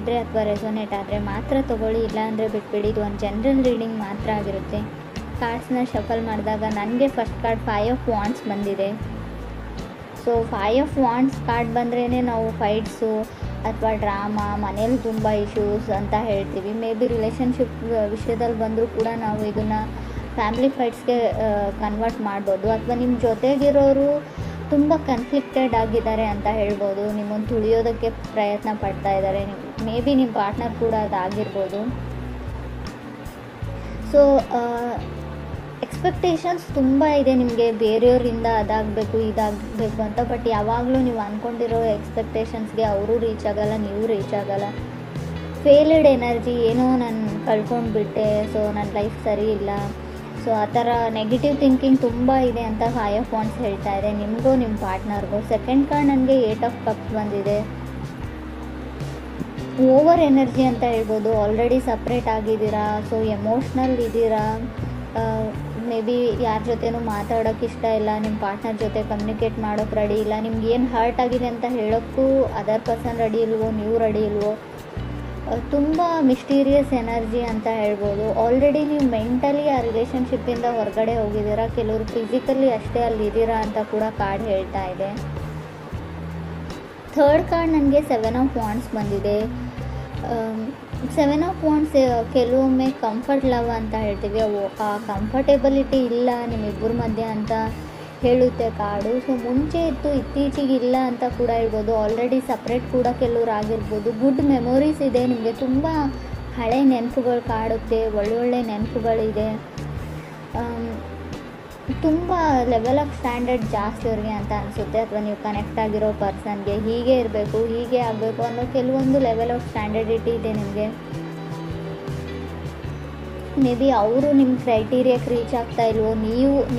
ಆಗಿದ್ದರೆ ಅಥವಾ ರೆಸೊನೇಟ್ ಆದರೆ ಮಾತ್ರ ತೊಗೊಳ್ಳಿ, ಇಲ್ಲಾಂದರೆ ಬಿಟ್ಬಿಡಿ. ಇದು ಒಂದು ಜನರಲ್ ರೀಡಿಂಗ್ ಮಾತ್ರ ಆಗಿರುತ್ತೆ. ಕಾರ್ಡ್ಸ್ನ ಶಫಲ್ ಮಾಡಿದಾಗ ನನಗೆ ಫಸ್ಟ್ ಕಾರ್ಡ್ 5 ಆಫ್ ವಾಂಡ್ಸ್ ಬಂದಿದೆ. ಸೊ 5 ಆಫ್ ವಾಂಡ್ಸ್ ಕಾರ್ಡ್ ಬಂದ್ರೇ ನಾವು ಫೈಟ್ಸು ಅಥವಾ ಡ್ರಾಮಾ, ಮನೇಲಿ ತುಂಬ ಇಶ್ಯೂಸ್ ಅಂತ ಹೇಳ್ತೀವಿ. ಮೇ ಬಿ ರಿಲೇಷನ್ಶಿಪ್ ವಿಷಯದಲ್ಲಿ ಬಂದರೂ ಕೂಡ ನಾವು ಇದನ್ನು ಫ್ಯಾಮಿಲಿ ಫೈಟ್ಸ್ಗೆ ಕನ್ವರ್ಟ್ ಮಾಡ್ಬೋದು. ಅಥವಾ ನಿಮ್ಮ ಜೊತೆಗಿರೋರು ತುಂಬ ಕನ್ಫ್ಲಿಕ್ಟೆಡ್ ಆಗಿದ್ದಾರೆ ಅಂತ ಹೇಳ್ಬೋದು. ನಿಮ್ಮನ್ನು ತುಳಿಯೋದಕ್ಕೆ ಪ್ರಯತ್ನ ಪಡ್ತಾ ಇದ್ದಾರೆ. ಮೇ ಬಿ ನಿಮ್ಮ ಪಾರ್ಟ್ನರ್ ಕೂಡ ಅದಾಗಿರ್ಬೋದು. ಸೊ ಎಕ್ಸ್ಪೆಕ್ಟೇಷನ್ಸ್ ತುಂಬ ಇದೆ ನಿಮಗೆ ಬೇರೆಯವರಿಂದ, ಅದಾಗಬೇಕು ಇದಾಗಬೇಕು ಅಂತ. ಬಟ್ ಯಾವಾಗಲೂ ನೀವು ಅಂದ್ಕೊಂಡಿರೋ ಎಕ್ಸ್ಪೆಕ್ಟೇಷನ್ಸ್ಗೆ ಅವರು ರೀಚ್ ಆಗೋಲ್ಲ, ನೀವು ರೀಚ್ ಆಗೋಲ್ಲ. ಫೇಲ್ಡ್ ಎನರ್ಜಿ, ಏನೋ ನಾನು ಕಳ್ಕೊಂಡ್ಬಿಟ್ಟೆ, ಸೊ ನನ್ನ ಲೈಫ್ ಸರಿ ಇಲ್ಲ, ಸೊ ಆ ಥರ ನೆಗೆಟಿವ್ ಥಿಂಕಿಂಗ್ ತುಂಬ ಇದೆ ಅಂತ 5 ಆಫ್ ವಾಂಡ್ಸ್ ಹೇಳ್ತಾ ಇದೆ ನಿಮಗೂ ನಿಮ್ಮ ಪಾರ್ಟ್ನರ್ಗೂ. ಸೆಕೆಂಡ್ ಕಾರ್ಡ್ ನನಗೆ 8 ಆಫ್ ಕಪ್ಸ್ ಬಂದಿದೆ. ಓವರ್ ಎನರ್ಜಿ ಅಂತ ಹೇಳ್ಬೋದು. ಆಲ್ರೆಡಿ ಸಪ್ರೇಟ್ ಆಗಿದ್ದೀರಾ, ಸೊ ಎಮೋಷ್ನಲ್ ಇದ್ದೀರಾ. ಮೇ ಬಿ ಯಾರ ಜೊತೆನೂ ಮಾತಾಡೋಕ್ಕೆ ಇಷ್ಟ ಇಲ್ಲ, ನಿಮ್ಮ ಪಾರ್ಟ್ನರ್ ಜೊತೆ ಕಮ್ಯುನಿಕೇಟ್ ಮಾಡೋಕ್ಕೆ ರೆಡಿ ಇಲ್ಲ. ನಿಮ್ಗೆ ಏನು ಹರ್ಟ್ ಆಗಿದೆ ಅಂತ ಹೇಳೋಕ್ಕೂ ಅದರ್ ಪರ್ಸನ್ ರೆಡಿ ಇಲ್ವೋ, ನೀವು ರೆಡಿ ಇಲ್ವೋ. ತುಂಬ ಮಿಸ್ಟೀರಿಯಸ್ ಎನರ್ಜಿ ಅಂತ ಹೇಳ್ಬೋದು. ಆಲ್ರೆಡಿ ನೀವು ಮೆಂಟಲಿ ಆ ರಿಲೇಷನ್ಶಿಪ್ಪಿಂದ ಹೊರಗಡೆ ಹೋಗಿದ್ದೀರಾ, ಕೆಲವರು ಫಿಸಿಕಲಿ ಅಷ್ಟೇ ಅಲ್ಲಿದ್ದೀರಾ ಅಂತ ಕೂಡ ಕಾರ್ಡ್ ಹೇಳ್ತಾ ಇದೆ. ಥರ್ಡ್ ಕಾರ್ಡ್ ನನಗೆ 7 ಆಫ್ ವಾಂಡ್ಸ್ ಬಂದಿದೆ. 7 ಆಫ್ ವಾಂಡ್ಸ್ ಕೆಲವೊಮ್ಮೆ ಕಂಫರ್ಟ್ ಲವ್ ಅಂತ ಹೇಳ್ತೀವಿ. ಆ ಕಂಫರ್ಟೇಬಲಿಟಿ ಇಲ್ಲ ನಿಮ್ಮಿಬ್ಬರ ಮಧ್ಯೆ ಅಂತ ಹೇಳುತ್ತೆ ಕಾರ್ಡು. ಸೊ ಮುಂಚೆ ಇತ್ತು, ಇತ್ತೀಚೆಗೆ ಇಲ್ಲ ಅಂತ ಕೂಡ ಹೇಳ್ಬೋದು. ಆಲ್ರೆಡಿ ಸಪ್ರೇಟ್ ಕೂಡ ಕೆಲವ್ರು ಆಗಿರ್ಬೋದು. ಗುಡ್ ಮೆಮೊರೀಸ್ ಇದೆ ನಿಮಗೆ, ತುಂಬ ಹಳೆ ನೆನಪುಗಳು ಕಾಡುತ್ತೆ, ಒಳ್ಳೊಳ್ಳೆ ನೆನಪುಗಳಿದೆ. ತುಂಬ ಲೆವೆಲ್ ಆಫ್ ಸ್ಟ್ಯಾಂಡರ್ಡ್ ಜಾಸ್ತಿ ಅವ್ರಿಗೆ ಅಂತ ಅನಿಸುತ್ತೆ. ಅಥವಾ ನೀವು ಕನೆಕ್ಟ್ ಆಗಿರೋ ಪರ್ಸನ್ಗೆ ಹೀಗೆ ಇರಬೇಕು, ಹೀಗೆ ಆಗಬೇಕು ಅನ್ನೋ ಕೆಲವೊಂದು ಲೆವೆಲ್ ಆಫ್ ಸ್ಟ್ಯಾಂಡರ್ಡಿಟಿ ಇದೆ ನಿಮಗೆ. ಮೇ ಬಿ ಅವರು ನಿಮ್ಮ ಕ್ರೈಟೀರಿಯಾಕ್ಕೆ ರೀಚ್ ಆಗ್ತಾ ಇಲ್ವೋ,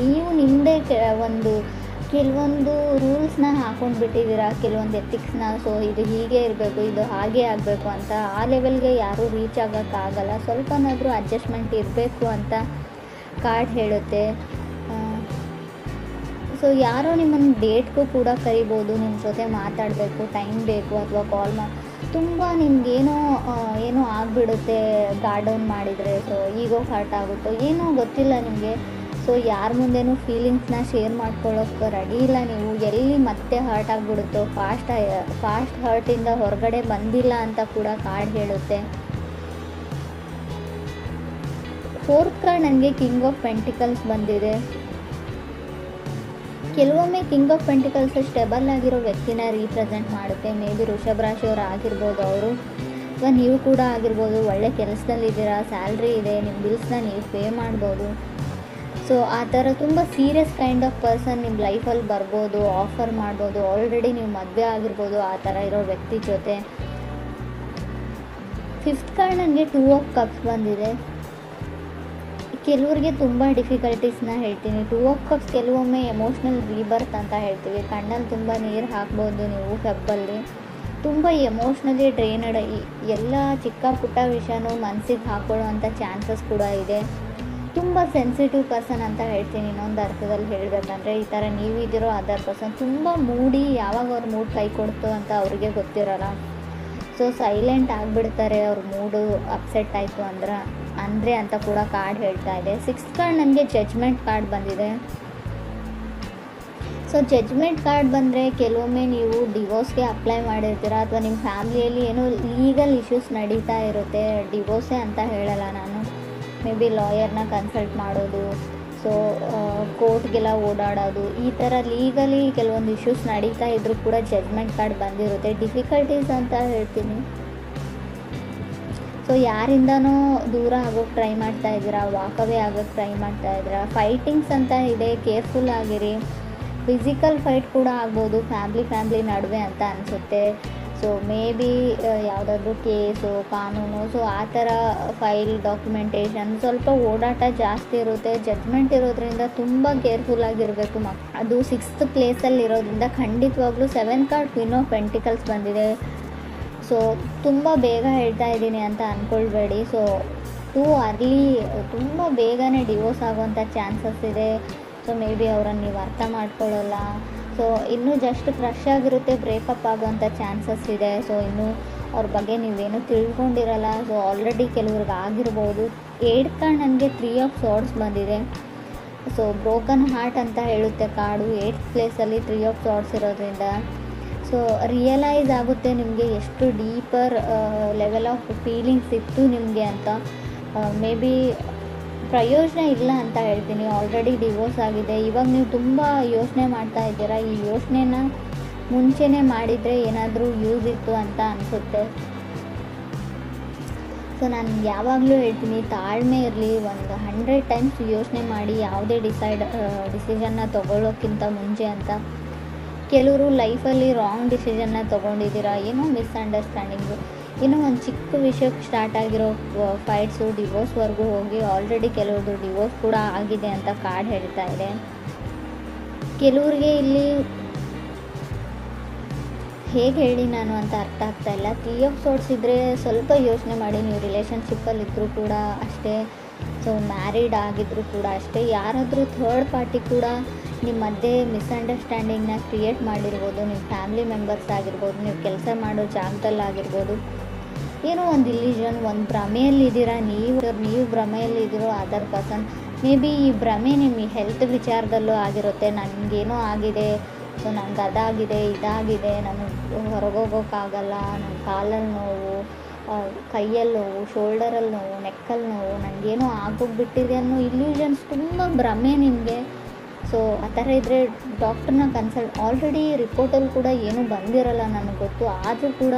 ನೀವು ನಿಮ್ಮದೇ ಕೆಲವೊಂದು ರೂಲ್ಸ್ನ ಹಾಕೊಂಡು ಬಿಟ್ಟಿದ್ದೀರಾ, ಕೆಲವೊಂದು ಎಥಿಕ್ಸ್ನ. ಸೊ ಇದು ಹೀಗೆ ಇರಬೇಕು, ಇದು ಹಾಗೆ ಆಗಬೇಕು ಅಂತ. ಆ ಲೆವೆಲ್ಗೆ ಯಾರೂ ರೀಚ್ ಆಗೋಕ್ಕಾಗಲ್ಲ. ಸ್ವಲ್ಪನಾದರೂ ಅಡ್ಜಸ್ಟ್ಮೆಂಟ್ ಇರಬೇಕು ಅಂತ ಕಾರ್ಡ್ ಹೇಳುತ್ತೆ. ಸೊ ಯಾರೋ ನಿಮ್ಮನ್ನು ಡೇಟ್ಗೂ ಕೂಡ ಕರಿಬೋದು, ನಿಮ್ಮ ಜೊತೆ ಮಾತಾಡಬೇಕು, ಟೈಮ್ ಬೇಕು, ಅಥವಾ ಕಾಲ್ ತುಂಬ ನಿಮ್ಗೇನೋ ಆಗಿಬಿಡುತ್ತೆ ಗಾರ್ಡ್ ಡೌನ್ ಮಾಡಿದರೆ. ಸೊ ಈಗೋ ಹರ್ಟ್ ಆಗುತ್ತೋ ಏನೋ ಗೊತ್ತಿಲ್ಲ ನಿಮಗೆ. ಸೊ ಯಾರ ಮುಂದೆನೂ ಫೀಲಿಂಗ್ಸ್ನ ಶೇರ್ ಮಾಡ್ಕೊಳ್ಳೋಕ್ಕೆ ರೆಡಿ ಇಲ್ಲ ನೀವು. ಎಲ್ಲಿ ಮತ್ತೆ ಹರ್ಟ್ ಆಗಿಬಿಡುತ್ತೋ, ಫಾಸ್ಟ್ ಹರ್ಟಿಂದ ಹೊರಗಡೆ ಬಂದಿಲ್ಲ ಅಂತ ಕೂಡ ಕಾರ್ಡ್ ಹೇಳುತ್ತೆ. ಫೋರ್ತ್ ಕಾರ್ಡ್ ನನಗೆ ಕಿಂಗ್ ಆಫ್ ಪೆಂಟಿಕಲ್ಸ್ ಬಂದಿದೆ. ಕೆಲವೊಮ್ಮೆ ಕಿಂಗ್ ಆಫ್ ಪೆಂಟಿಕಲ್ಸ್ ಸ್ಟೆಬಲ್ ಆಗಿರೋ ವ್ಯಕ್ತಿನ ರೀಪ್ರೆಸೆಂಟ್ ಮಾಡುತ್ತೆ. ಮೇ ಬಿ ವೃಷಭ ರಾಶಿಯವರು ಆಗಿರ್ಬೋದು ಅವರು, ಅಥವಾ ನೀವು ಕೂಡ ಆಗಿರ್ಬೋದು. ಒಳ್ಳೆ ಕೆಲಸದಲ್ಲಿದ್ದೀರಾ, ಸ್ಯಾಲ್ರಿ ಇದೆ, ನಿಮ್ಮ ಬಿಲ್ಸ್ನ ನೀವು ಪೇ ಮಾಡ್ಬೋದು. ಸೊ ಆ ಥರ ತುಂಬ ಸೀರಿಯಸ್ ಕೈಂಡ್ ಆಫ್ ಪರ್ಸನ್ ನಿಮ್ಮ ಲೈಫಲ್ಲಿ ಬರ್ಬೋದು, ಆಫರ್ ಮಾಡ್ಬೋದು. ಆಲ್ರೆಡಿ ನೀವು ಮದುವೆ ಆಗಿರ್ಬೋದು ಆ ಥರ ಇರೋ ವ್ಯಕ್ತಿ ಜೊತೆ. ಫಿಫ್ತ್ ಕಾರ್ಡ್ ನನಗೆ 2 ಆಫ್ ಕಪ್ಸ್ ಬಂದಿದೆ. ಕೆಲವ್ರಿಗೆ ತುಂಬ ಡಿಫಿಕಲ್ಟೀಸ್ನ ಹೇಳ್ತೀನಿ. 2 ಆಫ್ ಕಪ್ಸ್ ಕೆಲವೊಮ್ಮೆ ಎಮೋಷ್ನಲ್ ರೀಬರ್ತ್ ಅಂತ ಹೇಳ್ತೀವಿ. ಕಣ್ಣಲ್ಲಿ ತುಂಬ ನೀರು ಹಾಕ್ಬೋದು ನೀವು ಫೆಬ್ಬಲ್ಲಿ. ತುಂಬ ಎಮೋಷ್ನಲಿ ಡ್ರೈನಡ್, ಎಲ್ಲ ಚಿಕ್ಕ ಪುಟ್ಟ ವಿಷಯನೂ ಮನಸ್ಸಿಗೆ ಹಾಕೊಳ್ಳೋ ಅಂಥ ಚಾನ್ಸಸ್ ಕೂಡ ಇದೆ. ತುಂಬ ಸೆನ್ಸಿಟಿವ್ ಪರ್ಸನ್ ಅಂತ ಹೇಳ್ತೀನಿ ಇನ್ನೊಂದು ಅರ್ಥದಲ್ಲಿ ಹೇಳಬೇಕಂದ್ರೆ. ಈ ಥರ ನೀವಿದ್ದೀರೋ ಅದರ್ ಪರ್ಸನ್ ತುಂಬ ಮೂಡಿ, ಯಾವಾಗ ಅವ್ರ ಮೂಡ್ ಕೈ ಕೊಡ್ತು ಅಂತ ಅವ್ರಿಗೆ ಗೊತ್ತಿರೋಲ್ಲ. ಸೊ ಸೈಲೆಂಟ್ ಆಗಿಬಿಡ್ತಾರೆ ಅವ್ರ ಮೂಡು ಅಪ್ಸೆಟ್ ಆಯಿತು ಅಂದರೆ ಅಂತ ಕೂಡ ಕಾರ್ಡ್ ಹೇಳ್ತಾ ಇದೆ. 6th ಕಾರ್ಡ್ ನನಗೆ ಜಡ್ಜ್ಮೆಂಟ್ ಕಾರ್ಡ್ ಬಂದಿದೆ. ಸೊ ಜಡ್ಜ್ಮೆಂಟ್ ಕಾರ್ಡ್ ಬಂದರೆ ಕೆಲವೊಮ್ಮೆ ನೀವು ಡಿವೋರ್ಸ್ಗೆ ಅಪ್ಲೈ ಮಾಡಿರ್ತೀರ, ಅಥವಾ ನಿಮ್ಮ ಫ್ಯಾಮಿಲಿಯಲ್ಲಿ ಏನೋ ಲೀಗಲ್ ಇಶ್ಯೂಸ್ ನಡೀತಾ ಇರುತ್ತೆ. ಡಿವೋರ್ಸೇ ಅಂತ ಹೇಳಲ್ಲ ನಾನು, ಮೇ ಬಿ ಲಾಯರ್ನ ಕನ್ಸಲ್ಟ್ ಮಾಡೋದು, ಸೊ ಕೋರ್ಟ್ಗೆಲ್ಲ ಓಡಾಡೋದು, ಈ ಥರ ಲೀಗಲಿ ಕೆಲವೊಂದು ಇಶ್ಯೂಸ್ ನಡೀತಾ ಇದ್ರೂ ಕೂಡ ಜಡ್ಜ್ಮೆಂಟ್ ಕಾರ್ಡ್ ಬಂದಿರುತ್ತೆ. ಡಿಫಿಕಲ್ಟೀಸ್ ಅಂತ ಹೇಳ್ತೀನಿ. ಸೊ ಯಾರಿಂದನೋ ದೂರ ಆಗೋಕ್ಕೆ ಟ್ರೈ ಮಾಡ್ತಾ ಇದ್ದೀರಾ, ವಾಕವೇ ಆಗೋಕ್ಕೆ ಟ್ರೈ ಮಾಡ್ತಾ ಇದ್ದೀರಾ. ಫೈಟಿಂಗ್ಸ್ ಅಂತ ಇದೆ, ಕೇರ್ಫುಲ್ ಆಗಿರಿ. ಫಿಸಿಕಲ್ ಫೈಟ್ ಕೂಡ ಆಗ್ಬೋದು ಫ್ಯಾಮ್ಲಿ ನಡುವೆ ಅಂತ ಅನಿಸುತ್ತೆ. ಸೊ ಮೇ ಬಿ ಯಾವುದಾದ್ರೂ ಕೇಸು, ಕಾನೂನು, ಸೊ ಆ ಥರ ಫೈಲ್ ಡಾಕ್ಯುಮೆಂಟೇಷನ್ ಸ್ವಲ್ಪ ಓಡಾಟ ಜಾಸ್ತಿ ಇರುತ್ತೆ. ಜಡ್ಜ್ಮೆಂಟ್ ಇರೋದ್ರಿಂದ ತುಂಬ ಕೇರ್ಫುಲ್ ಆಗಿರಬೇಕು. ಅದು 6th ಪ್ಲೇಸಲ್ಲಿ ಇರೋದ್ರಿಂದ ಖಂಡಿತವಾಗ್ಲೂ 7th card queen of pentacles ಬಂದಿದೆ. ಸೊ ತುಂಬ ಬೇಗ ಹೇಳ್ತಾ ಇದ್ದೀನಿ ಅಂತ ಅಂದ್ಕೊಳ್ಬೇಡಿ. ಸೊ ಟೂ ಅರ್ಲಿ, ತುಂಬ ಬೇಗನೆ ಡಿವೋರ್ಸ್ ಆಗೋವಂಥ ಚಾನ್ಸಸ್ ಇದೆ. ಸೊ ಮೇ ಬಿ ಅವರನ್ನು ನೀವು ಅರ್ಥ ಮಾಡ್ಕೊಳ್ಳಲ್ಲ. ಸೊ ಇನ್ನೂ ಜಸ್ಟ್ ಕ್ರಶ್ ಆಗಿರುತ್ತೆ, ಬ್ರೇಕಪ್ ಆಗೋವಂಥ ಚಾನ್ಸಸ್ ಇದೆ. ಸೊ ಇನ್ನೂ ಅವ್ರ ಬಗ್ಗೆ ನೀವೇನು ತಿಳ್ಕೊಂಡಿರಲ್ಲ. ಸೊ ಆಲ್ರೆಡಿ ಕೆಲವ್ರಿಗೆ ಆಗಿರ್ಬೋದು. 8th ಕಾರ್ಡ್ ನನಗೆ 3 ಆಫ್ ಸಾರ್ಡ್ಸ್ ಬಂದಿದೆ. ಸೊ ಬ್ರೋಕನ್ ಹಾರ್ಟ್ ಅಂತ ಹೇಳುತ್ತೆ ಕಾರ್ಡು. 8th ಪ್ಲೇಸಲ್ಲಿ 3 ಆಫ್ ಸಾರ್ಡ್ಸ್ ಇರೋದ್ರಿಂದ ಸೊ ರಿಯಲೈಸ್ ಆಗುತ್ತೆ ನಿಮಗೆ ಎಷ್ಟು ಡೀಪರ್ ಲೆವೆಲ್ ಆಫ್ ಫೀಲಿಂಗ್ಸ್ ಇತ್ತು ನಿಮಗೆ ಅಂತ. ಮೇ ಬಿ ಪ್ರಯೋಜನ ಇಲ್ಲ ಅಂತ ಹೇಳ್ತೀನಿ. ಆಲ್ರೆಡಿ ಡಿವೋರ್ಸ್ ಆಗಿದೆ. ಇವಾಗ ನೀವು ತುಂಬ ಯೋಚನೆ ಮಾಡ್ತಾ ಇದ್ದೀರಾ. ಈ ಯೋಚನೆನ ಮುಂಚೆನೇ ಮಾಡಿದರೆ ಏನಾದರೂ ಯೂಸ್ ಇತ್ತು ಅಂತ ಅನಿಸುತ್ತೆ. ಸೊ ನಾನು ಯಾವಾಗಲೂ ಹೇಳ್ತೀನಿ, ತಾಳ್ಮೆ ಇರಲಿ. ಒಂದು 100 ಟೈಮ್ಸ್ ಯೋಚನೆ ಮಾಡಿ ಯಾವುದೇ ಡಿಸಿಷನ್ನ ತೊಗೊಳ್ಳೋಕ್ಕಿಂತ ಮುಂಚೆ ಅಂತ. ಕೆಲವರು ಲೈಫಲ್ಲಿ ರಾಂಗ್ ಡಿಸಿಷನ್ನ ತೊಗೊಂಡಿದ್ದೀರಾ, ಏನೋ ಮಿಸ್ಅಂಡರ್ಸ್ಟ್ಯಾಂಡಿಂಗು, ಏನೋ ಒಂದು ಚಿಕ್ಕ ವಿಷಯಕ್ಕೆ ಸ್ಟಾರ್ಟ್ ಆಗಿರೋ ಫೈಟ್ಸು ಡಿವೋರ್ಸ್ವರೆಗೂ ಹೋಗಿ ಆಲ್ರೆಡಿ ಕೆಲವ್ರದ್ದು ಡಿವೋರ್ಸ್ ಕೂಡ ಆಗಿದೆ ಅಂತ ಕಾರ್ಡ್ ಹೇಳ್ತಾ ಇದೆ. ಕೆಲವ್ರಿಗೆ ಇಲ್ಲಿ ಹೇಗೆ ಹೇಳಿ ನಾನು ಅಂತ ಅರ್ಥ ಆಗ್ತಾಯಿಲ್ಲ. 3 ಆಫ್ ಸಾರ್ಡ್ಸ್ ಇದ್ದರೆ ಸ್ವಲ್ಪ ಯೋಚನೆ ಮಾಡಿ. ನೀವು ರಿಲೇಷನ್ಶಿಪ್ಪಲ್ಲಿದ್ದರೂ ಕೂಡ ಅಷ್ಟೇ, ಸೊ ಮ್ಯಾರಿಡ್ ಆಗಿದ್ದರೂ ಕೂಡ ಅಷ್ಟೇ, ಯಾರಾದರೂ ಥರ್ಡ್ ಪಾರ್ಟಿ ಕೂಡ ನಿಮ್ಮ ಮಧ್ಯೆ ಮಿಸ್ಅಂಡರ್ಸ್ಟ್ಯಾಂಡಿಂಗ್ನ ಕ್ರಿಯೇಟ್ ಮಾಡಿರ್ಬೋದು. ನಿಮ್ಮ ಫ್ಯಾಮಿಲಿ ಮೆಂಬರ್ಸ್ ಆಗಿರ್ಬೋದು, ನೀವು ಕೆಲಸ ಮಾಡೋ ಜಾಗದಲ್ಲಾಗಿರ್ಬೋದು. ಏನೋ ಒಂದು ಇಲ್ಯೂಷನ್, ಒಂದು ಭ್ರಮೆಯಲ್ಲಿದ್ದೀರಾ ನೀವು ಭ್ರಮೆಯಲ್ಲಿದ್ದೀರೋ ಅದರ್ ಪರ್ಸನ್. ಮೇ ಬಿ ಈ ಭ್ರಮೆ ನಿಮ್ಮ ಹೆಲ್ತ್ ವಿಚಾರದಲ್ಲೂ ಆಗಿರುತ್ತೆ. ನನಗೇನೋ ಆಗಿದೆ, ಸೊ ನನಗೆ ಅದಾಗಿದೆ ಇದಾಗಿದೆ, ನನಗೆ ಹೊರಗೋಗೋಕ್ಕಾಗಲ್ಲ, ನನ್ನ ಕಾಲಲ್ಲಿ ನೋವು, ಕೈಯಲ್ಲಿ ನೋವು, ಶೋಲ್ಡರಲ್ಲಿ ನೋವು, ನೆಕ್ಕಲ್ಲಿ ನೋವು, ನನಗೇನೋ ಆಗೋಗ್ಬಿಟ್ಟಿದೆ ಅನ್ನೋ ಇಲ್ಯೂಷನ್ಸ್ ತುಂಬ ಭ್ರಮೆ ನಿಮಗೆ. ಸೊ ಆ ಥರ ಇದ್ದರೆ ಡಾಕ್ಟ್ರನ್ನ ಕನ್ಸಲ್ಟ್. ಆಲ್ರೆಡಿ ರಿಪೋರ್ಟಲ್ಲಿ ಕೂಡ ಏನೂ ಬಂದಿರಲ್ಲ ನನಗೆ ಗೊತ್ತು. ಆದರೂ ಕೂಡ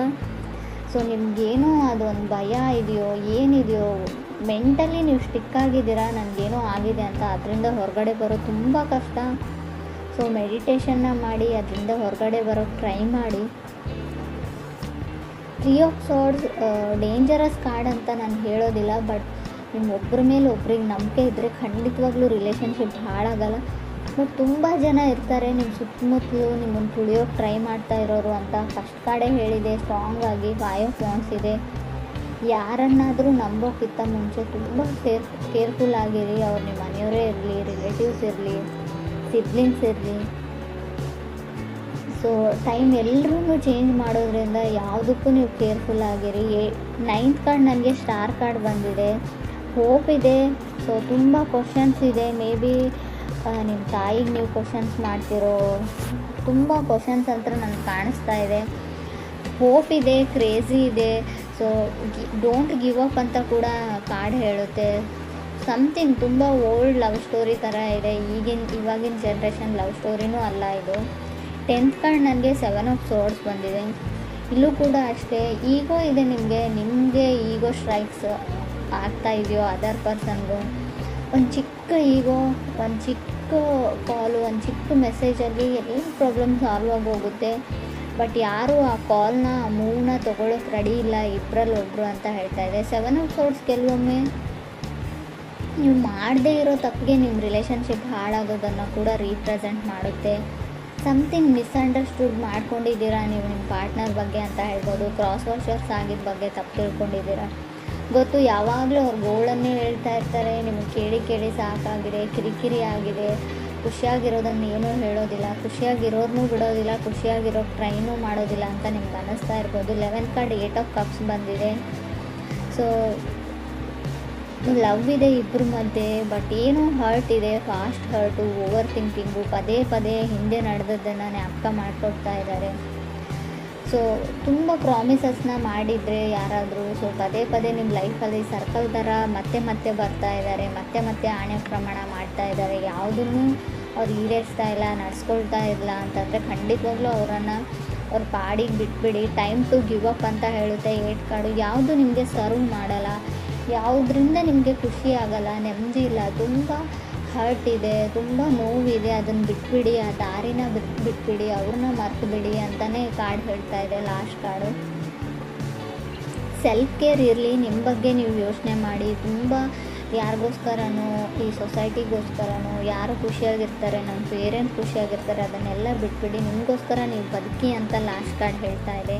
ಸೊ ನಿಮಗೇನೋ ಅದೊಂದು ಭಯ ಇದೆಯೋ ಏನಿದೆಯೋ, ಮೆಂಟಲಿ ನೀವು ಸ್ಟಿಕ್ ಆಗಿದ್ದೀರಾ ನನಗೇನೋ ಆಗಿದೆ ಅಂತ. ಅದರಿಂದ ಹೊರಗಡೆ ಬರೋ ತುಂಬ ಕಷ್ಟ. ಸೊ ಮೆಡಿಟೇಷನ್ನ ಮಾಡಿ ಅದರಿಂದ ಹೊರಗಡೆ ಬರೋಕ್ಕೆ ಟ್ರೈ ಮಾಡಿ. 3 ಆಫ್ ಸಾರ್ಡ್ಸ್ ಡೇಂಜರಸ್ ಕಾರ್ಡ್ ಅಂತ ನಾನು ಹೇಳೋದಿಲ್ಲ. ಬಟ್ ನಿಮ್ಮ ಒಬ್ಬರ ಮೇಲೆ ಒಬ್ರಿಗೆ ನಂಬಿಕೆ ಇದ್ದರೆ ಖಂಡಿತವಾಗ್ಲೂ ರಿಲೇಷನ್ಶಿಪ್ ಹಾಳಾಗಲ್ಲ. ಬಟ್ ತುಂಬ ಜನ ಇರ್ತಾರೆ ನಿಮ್ಮ ಸುತ್ತಮುತ್ತಲು ನಿಮ್ಮನ್ನು ತುಳಿಯೋಕ್ಕೆ ಟ್ರೈ ಮಾಡ್ತಾ ಇರೋರು ಅಂತ. ಫಸ್ಟ್ ಕಾರ್ಡೇ ಹೇಳಿದೆ ಸ್ಟ್ರಾಂಗ್ ಆಗಿ 5 ಆಫ್ ವಾಂಡ್ಸ್ ಇದೆ. ಯಾರನ್ನಾದರೂ ನಂಬೋಕ್ಕಿಂತ ಮುಂಚೆ ತುಂಬ ಕೇರ್ಫುಲ್ ಆಗಿರಿ. ಅವ್ರು ನಿಮ್ಮ ಮನೆಯವರೇ ಇರಲಿ, ರಿಲೇಟಿವ್ಸ್ ಇರಲಿ, ಸಿಬ್ಲಿಂಗ್ಸ್ ಇರಲಿ. ಸೊ ಟೈಮ್ ಎಲ್ಲರೂ ಚೇಂಜ್ ಮಾಡೋದ್ರಿಂದ ಯಾವುದಕ್ಕೂ ನೀವು ಕೇರ್ಫುಲ್ ಆಗಿರಿ. 9th ಕಾರ್ಡ್ ನನಗೆ ಸ್ಟಾರ್ ಕಾರ್ಡ್ ಬಂದಿದೆ. ಹೋಪ್ ಇದೆ. ಸೊ ತುಂಬ ಕ್ವಶನ್ಸ್ ಇದೆ. ಮೇ ಬಿ ನಿಮ್ಮ ತಾಯಿಗೆ ನೀವು ಕ್ವಶನ್ಸ್ ಮಾಡ್ತಿರೋ ತುಂಬ ಕ್ವಶನ್ಸ್ ಅಂತ ನನಗೆ ಕಾಣಿಸ್ತಾ ಇದೆ. ಹೋಪ್ ಇದೆ, ಕ್ರೇಜಿ ಇದೆ. ಸೊ ಡೋಂಟ್ ಗಿವ್ ಅಪ್ ಅಂತ ಕೂಡ ಕಾರ್ಡ್ ಹೇಳುತ್ತೆ. ಸಮಥಿಂಗ್ ತುಂಬ ಓಲ್ಡ್ ಲವ್ ಸ್ಟೋರಿ ಥರ ಇದೆ. ಇವಾಗಿನ ಜನ್ರೇಷನ್ ಲವ್ ಸ್ಟೋರಿನೂ ಅಲ್ಲ ಇದು. 10th ಕಾರ್ಡ್ ನನಗೆ 7 ಆಫ್ ಸಾರ್ಡ್ಸ್ ಬಂದಿದೆ. ಇಲ್ಲೂ ಕೂಡ ಅಷ್ಟೇ ಈಗೋ ಇದೆ ನಿಮಗೆ ಈಗೋ ಸ್ಟ್ರೈಕ್ಸ್ ಆಗ್ತಾ ಇದೆಯೋ ಅದರ್ ಪರ್ಸನ್ಗೂ. ಒಂದು ಚಿಕ್ಕ ಈಗೋ, ಒಂದು ಚಿಕ್ಕ ಕಾಲು, ಒಂದು ಚಿಕ್ಕ ಮೆಸೇಜಲ್ಲಿ ಎಲ್ಲ ಪ್ರಾಬ್ಲಮ್ ಸಾಲ್ವ್ ಆಗಿ ಹೋಗುತ್ತೆ. ಬಟ್ ಯಾರೂ ಆ ಕಾಲ್ನ ಮೂವ್ನ ತೊಗೊಳಕ್ಕೆ ರೆಡಿ ಇಲ್ಲ ಇಬ್ಬರಲ್ಲಿ ಒಬ್ಬರು ಅಂತ ಹೇಳ್ತಾ ಇದೆ. 7 ಆಫ್ ಸಾರ್ಡ್ಸ್ ಕೆಲವೊಮ್ಮೆ ನೀವು ಮಾಡದೇ ಇರೋ ತಪ್ಪಿಗೆ ನಿಮ್ಮ ರಿಲೇಷನ್ಶಿಪ್ ಹಾಳಾಗೋದನ್ನು ಕೂಡ ರೀಪ್ರೆಸೆಂಟ್ ಮಾಡುತ್ತೆ. ಸಮಥಿಂಗ್ ಮಿಸ್ಅಂಡರ್ಸ್ಟುಡ್ ಮಾಡ್ಕೊಂಡಿದ್ದೀರಾ ನೀವು ನಿಮ್ಮ ಪಾರ್ಟ್ನರ್ ಬಗ್ಗೆ ಅಂತ ಹೇಳ್ಬೋದು. ಕ್ರಾಸ್ ವಾಷರ್ಸ್ ಆಗಿದ್ದ ಬಗ್ಗೆ ತಪ್ಪು ತಿಳ್ಕೊಂಡಿದ್ದೀರಾ ಗೊತ್ತು. ಯಾವಾಗಲೂ ಅವ್ರ ಗೋಳನ್ನೇ ಹೇಳ್ತಾ ಇರ್ತಾರೆ. ನಿಮಗೆ ಕೇಳಿ ಸಾಕಾಗಿದೆ, ಕಿರಿಕಿರಿ ಆಗಿದೆ. ಖುಷಿಯಾಗಿರೋದನ್ನು ಏನೂ ಹೇಳೋದಿಲ್ಲ, ಖುಷಿಯಾಗಿರೋದನ್ನೂ ಬಿಡೋದಿಲ್ಲ, ಖುಷಿಯಾಗಿರೋಕ್ಕೆ ಟ್ರೈನೂ ಮಾಡೋದಿಲ್ಲ ಅಂತ ನಿಮ್ಗೆ ಅನ್ನಿಸ್ತಾ ಇರ್ಬೋದು. 11th ಕಾರ್ಡ್ 8 ಆಫ್ ಕಪ್ಸ್ ಬಂದಿದೆ. ಸೊ ಲವ್ ಇದೆ ಇಬ್ಬರ ಮಧ್ಯೆ. ಬಟ್ ಏನೋ ಹರ್ಟ್ ಇದೆ, ಫಾಸ್ಟ್ ಹರ್ಟು, ಓವರ್ ಥಿಂಕಿಂಗು, ಪದೇ ಹಿಂದೆ ನಡೆದದ್ದನ್ನು ಜ್ಞಾಪಕ ಮಾಡಿಕೊಡ್ತಾ ಇದ್ದಾರೆ. ಸೊ ತುಂಬ ಪ್ರಾಮಿಸಸ್ನ ಮಾಡಿದರೆ ಯಾರಾದರೂ ಸೊ ಪದೇ ನಿಮ್ಮ ಲೈಫಲ್ಲಿ ಸರ್ಕಲ್ ಥರ ಮತ್ತೆ ಬರ್ತಾ ಇದ್ದಾರೆ, ಮತ್ತೆ ಆಣೆ ಪ್ರಮಾಣ ಮಾಡ್ತಾ ಇದ್ದಾರೆ. ಯಾವುದನ್ನು ಅವ್ರು ಈಡೇರಿಸ್ತಾ ಇಲ್ಲ, ನಡೆಸ್ಕೊಳ್ತಾ ಇಲ್ಲ ಅಂತಂದರೆ ಖಂಡಿತವಾಗ್ಲೂ ಅವರನ್ನು ಅವ್ರ ಪಾಡಿಗೆ ಬಿಟ್ಬಿಡಿ. ಟೈಮ್ ಟು ಗಿವ್ ಅಪ್ ಅಂತ ಹೇಳುತ್ತೆ 8 ಕಾರ್ಡು. ಯಾವುದು ನಿಮಗೆ ಸರ್ವ್ ಮಾಡಲ್ಲ, ಯಾವುದರಿಂದ ನಿಮಗೆ ಖುಷಿ ಆಗಲ್ಲ, ನೆಮ್ಮದಿ ಇಲ್ಲ, ತುಂಬ ಹರ್ಟ್ ಇದೆ, ತುಂಬ ನೋವಿದೆ, ಅದನ್ನು ಬಿಟ್ಬಿಡಿ, ಆ ದಾರಿನ ಬಿಟ್ಬಿಡಿ, ಅವ್ರನ್ನ ಮರ್ತು ಬಿಡಿ ಅಂತಲೇ ಕಾರ್ಡ್ ಹೇಳ್ತಾ ಇದೆ ಲಾಸ್ಟ್ ಕಾರ್ಡು. ಸೆಲ್ಫ್ ಕೇರ್ ಇರಲಿ, ನಿಮ್ಮ ಬಗ್ಗೆ ನೀವು ಯೋಚನೆ ಮಾಡಿ. ತುಂಬ ಯಾರಿಗೋಸ್ಕರನೋ ಈ ಸೊಸೈಟಿಗೋಸ್ಕರನೋ ಯಾರು ಖುಷಿಯಾಗಿರ್ತಾರೆ, ನಮ್ಮ ಪೇರೆಂಟ್ಸ್ ಖುಷಿಯಾಗಿರ್ತಾರೆ, ಅದನ್ನೆಲ್ಲ ಬಿಟ್ಬಿಡಿ. ನಿಮಗೋಸ್ಕರ ನೀವು ಬದುಕಿ ಅಂತ ಲಾಸ್ಟ್ ಕಾರ್ಡ್ ಹೇಳ್ತಾ ಇದೆ.